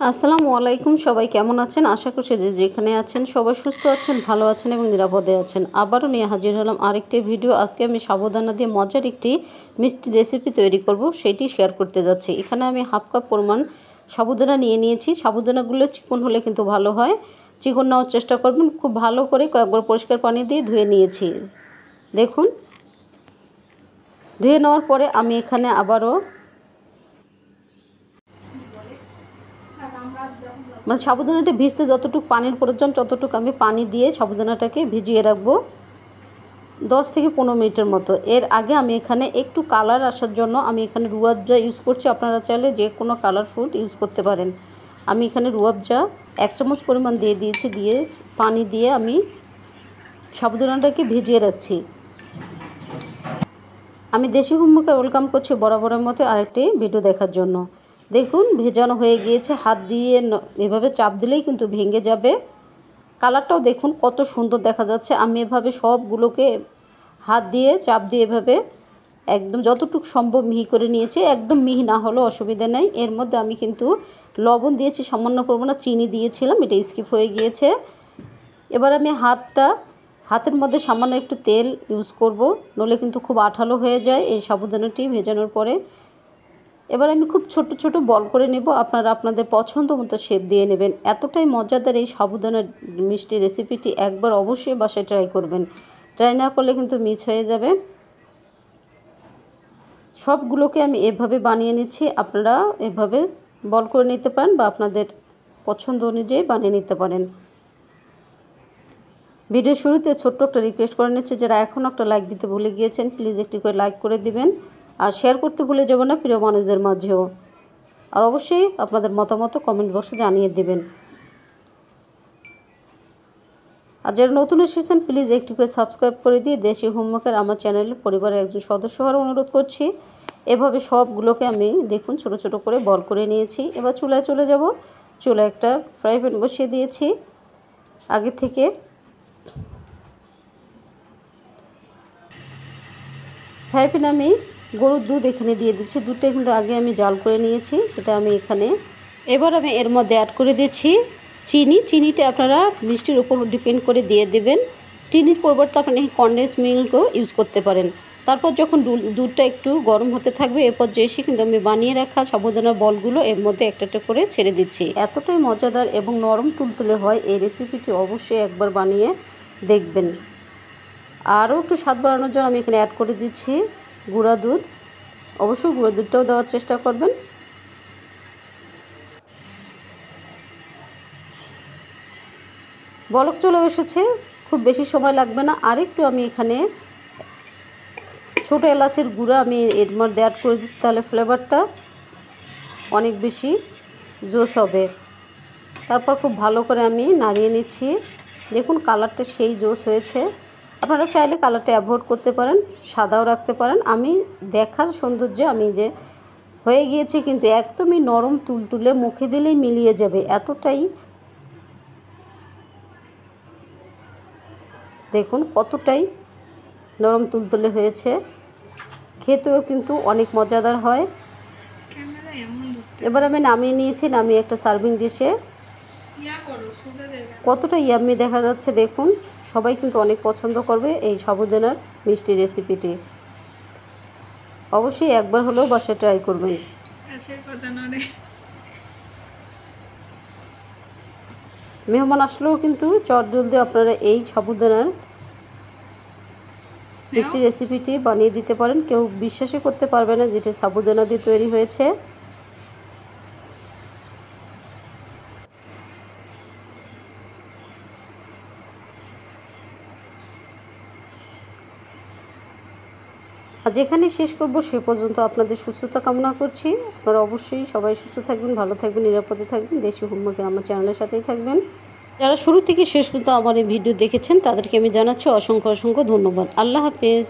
আসসালামু আলাইকুম। সবাই কেমন আছেন? আশা করছি যে যেখানে আছেন সবাই সুস্থ আছেন, ভালো আছেন এবং নিরাপদে আছেন। আবারও নিয়ে হাজির হলাম আরেকটি ভিডিও। আজকে আমি সাবুদানা দিয়ে মজার একটি মিষ্টি রেসিপি তৈরি করব, সেটি শেয়ার করতে যাচ্ছি। এখানে আমি হাফ কাপ পরিমাণ সাবুদানা নিয়েছি। সাবুদানাগুলো চিকন হলে কিন্তু ভালো হয়, চিকন নেওয়ার চেষ্টা করবেন। খুব ভালো করে কয়েকবার পরিষ্কার পানি দিয়ে ধুয়ে নিয়েছি। দেখুন, ধুয়ে নেওয়ার পরে আমি এখানে আবারও সাবুদানাটা ভিজতে যতটুকু পানির প্রয়োজন ততটুকু আমি পানি দিয়ে সাবুদানাটাকে ভিজিয়ে রাখবো 10 থেকে 15 মিনিটের মতো। এর আগে আমি এখানে একটু কালার আসার জন্য আমি এখানে রুয়াবজা ইউজ করছি। আপনারা চাইলে যে কোনো কালার ফ্রুট ইউজ করতে পারেন। আমি এখানে রুয়াবজা 1 চামচ পরিমাণ দিয়ে দিয়েছি। দিয়ে পানি দিয়ে আমি সাবুদানাটাকে ভিজিয়ে রাখছি। আমি দেশি হোমমেকে ওয়েলকাম করছি বরাবরের মতো আরেকটি ভিডিও দেখার জন্য। দেখুন, ভেজানো হয়ে গিয়েছে। হাত দিয়ে এভাবে চাপ দিলেই কিন্তু ভেঙে যাবে। কালারটাও দেখুন কত সুন্দর দেখা যাচ্ছে। আমি এভাবে সবগুলোকে হাত দিয়ে চাপ দিয়ে এভাবে একদম যতটুকু সম্ভব মিহি করে নিয়েছি। একদম মিহি না হলেও অসুবিধা নেই। এর মধ্যে আমি কিন্তু লবণ দিয়েছি, সামান্য পরিমাণে চিনি দিয়েছিলাম, এটা স্কিপ হয়ে গিয়েছে। এবার আমি হাতের মধ্যে সামান্য একটু তেল ইউজ করব, নইলে কিন্তু খুব আঠালো হয়ে যায় এই সাবুদানাটি ভেজানোর পরে। এবার আমি খুব ছোট ছোট বল করে নেব। আপনারা আপনাদের পছন্দ মতো শেপ দিয়ে নেবেন। এতটাই মজাদার এই সাবুদানার মিষ্টি রেসিপিটি একবার অবশ্যই বাসায় ট্রাই করবেন। ট্রাই না করলে কিন্তু মিস হয়ে যাবে। সবগুলোকে আমি এভাবে বানিয়ে নিচ্ছি। আপনারা এভাবে বল করে নিতে পারেন বা আপনাদের পছন্দ অনুযায়ী বানিয়ে নিতে পারেন। ভিডিও শুরুতে ছোট্ট একটা রিকোয়েস্ট করে নিচ্ছি, যারা এখনও একটা লাইক দিতে ভুলে গিয়েছেন প্লিজ একটি করে লাইক করে দিবেন, আর শেয়ার করতে ভুলে যাবেন না প্রিয় মানুষদের মাঝেও। আর অবশ্যই আপনাদের মতামত কমেন্ট বক্সে জানিয়ে দেবেন। আর যারা নতুন এসেছেন প্লিজ একটি করে সাবস্ক্রাইব করে দিয়ে দেশি হোমমেকার আমার চ্যানেলের পরিবারের একজন সদস্য হওয়ার অনুরোধ করছি। এভাবে সবগুলোকে আমি দেখুন ছোট ছোট করে বল করে নিয়েছি। এবার চুলায় চলে যাব। চুলায় একটা ফ্রাই প্যান বসিয়ে দিয়েছি। আগে থেকে ফ্রাই প্যানে আমি গরুর দুধ এখানে দিয়ে দিচ্ছি। দুধটা কিন্তু আগে আমি জাল করে নিয়েছি, সেটা আমি এখানে এবার আমি এর মধ্যে অ্যাড করে দিচ্ছি চিনি। চিনিটা আপনারা মিষ্টির উপর ডিপেন্ড করে দিয়ে দেবেন। চিনির পরিবর্তে আপনি কনডেন্স মিল্কও ইউজ করতে পারেন। তারপর যখন দুধটা একটু গরম হতে থাকবে এরপর যে এসে কিন্তু আমি বানিয়ে রাখা সাবুদানার বলগুলো এর মধ্যে একটা একটা করে ছেড়ে দিচ্ছি। এতটাই মজাদার এবং নরম তুলতুলে হয় এই রেসিপিটি, অবশ্যই একবার বানিয়ে দেখবেন। আরও একটু স্বাদ বাড়ানোর জন্য আমি এখানে অ্যাড করে দিচ্ছি গুঁড়া দুধ। অবশ্যই গুঁড়া দুধটাও দেওয়ার চেষ্টা করবেন। বলক চলে এসেছে, খুব বেশি সময় লাগবে না। আরেকটু আমি এখানে ছোটো এলাচের গুঁড়া আমি এর মধ্যে অ্যাড করে দিচ্ছি, তাহলে ফ্লেভারটা অনেক বেশি জোস হবে। তারপর খুব ভালো করে আমি নাড়িয়ে নিচ্ছি। দেখুন কালারটা সেই জোস হয়েছে। আপনারা চাইলে কালারটা অ্যাভয়েড করতে পারেন, সাদাও রাখতে পারেন। আমি দেখার সৌন্দর্যে আমি যে হয়ে গিয়েছে, কিন্তু একদমই নরম তুলতুলে, মুখে দিলেই মিলিয়ে যাবে এতটাই। দেখুন কতটাই নরম তুলতুলে হয়েছে, খেতেও কিন্তু অনেক মজাদার হয়। এবার আমি নামিয়ে নিয়েছি, নামিয়ে একটা সার্ভিং ডিশে। কতটা ইয়াম্মি দেখা যাচ্ছে দেখুন। সবাই কিন্তু অনেক পছন্দ করবে এই সাবুদানার মিষ্টি রেসিপিটি। অবশ্যই একবার হলেও বাসায় ট্রাই করবেন। মেহমান আসলেও কিন্তু চটজলদি আপনারা এই সাবুদানার মিষ্টি রেসিপিটি বানিয়ে দিতে পারেন। কেউ বিশ্বাসই করতে পারবে না যেটা সাবুদানা দিয়ে তৈরি হয়েছে। আজ এখানে শেষ করব, সে পর্যন্ত আপনাদের সুস্থতা কামনা করছি। আপনারা অবশ্যই সবাই সুস্থ থাকবেন, ভালো থাকবেন, নিরাপদে থাকবেন। দেশি হোমমেকার আমার চ্যানেলের সাথেই থাকবেন। যারা শুরু থেকে শেষ পর্যন্ত আমার এই ভিডিও দেখেছেন তাদেরকে আমি জানাচ্ছি অসংখ্য অসংখ্য ধন্যবাদ। আল্লাহ হাফেজ।